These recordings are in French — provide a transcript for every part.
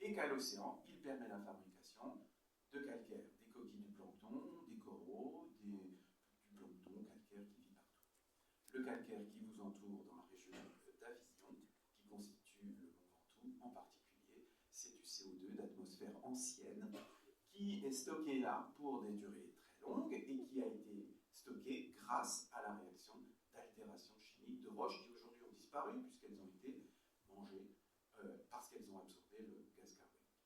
et qu'à l'océan, il permet la fabrication de calcaire, des coquilles du plancton, des coraux, du plancton calcaire qui vit partout. Le calcaire qui vous entoure dans la région d'Avignon, qui constitue le mont Ventoux en particulier, c'est du CO2 d'atmosphère ancienne qui est stocké là pour des durées très longues et qui a été stocké grâce à la réaction d'altération chimique de roches qui aujourd'hui ont disparu puisqu'elles ont été mangées parce qu'elles ont absorbé le gaz carbonique.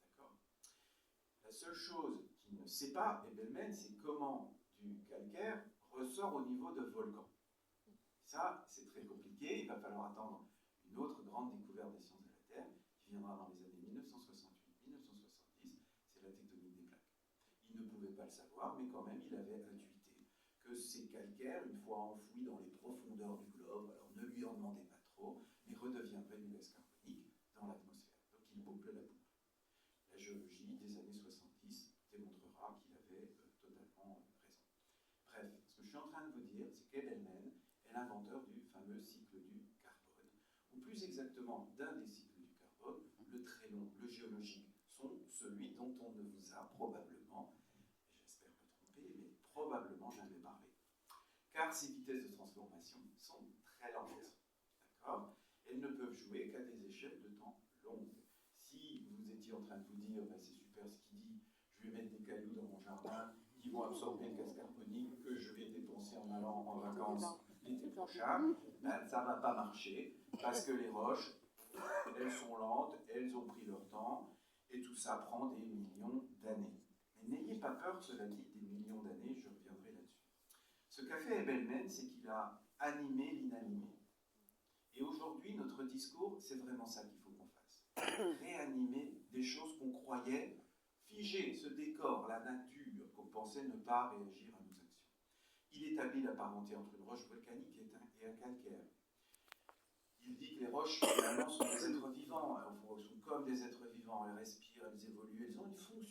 D'accord ? La seule chose qu'il ne sait pas, Ebelmen, c'est comment du calcaire ressort au niveau de volcans. Ça, c'est très compliqué. Il va falloir attendre une autre grande découverte des sciences de la Terre qui viendra dans les années 1968-1970, c'est la tectonique des plaques. Il ne pouvait pas le savoir, mais quand même, il avait intuité que ces calcaires, une fois enfouis dans les profondeurs du globe, alors ne lui en demandez pas trop, mais redeviendraient du gaz carbonique dans l'atmosphère. Donc il boucle la boucle. La géologie des années 70 démontrera qu'il avait totalement raison. Bref, ce que je suis en train de vous dire, c'est qu'Ebelmen est l'inventeur du fameux cycle du carbone, ou plus exactement d'un des cycles du carbone, le très long, le géologique, celui dont on ne vous a probablement, et j'espère me tromper, mais probablement jamais parlé. Car ces vitesses de transformation sont très lentes. D'accord ? Elles ne peuvent jouer qu'à des échelles de temps longues. Si vous étiez en train de vous dire, ben, c'est super ce qu'il dit, je vais mettre des cailloux dans mon jardin qui vont absorber le gaz carbonique que je vais dépenser en allant en vacances l'été prochain, ben, ça ne va pas marcher parce que les roches, elles sont lentes, elles ont pris leur temps et tout ça prend des millions d'années. Mais n'ayez pas peur, cela dit, des millions d'années, je reviendrai là-dessus. Ce qu'a fait Ebelmen, c'est qu'il a animé l'inanimé. Et aujourd'hui, notre discours, c'est vraiment ça qu'il faut qu'on fasse. Réanimer des choses qu'on croyait figées, ce décor, la nature, qu'on pensait ne pas réagir à nos actions. Il établit la parenté entre une roche volcanique et un calcaire. Il dit que les roches, finalement, sont des êtres vivants, sont comme des êtres vivants, elles respirent, elles évoluent, elles ont une fonction.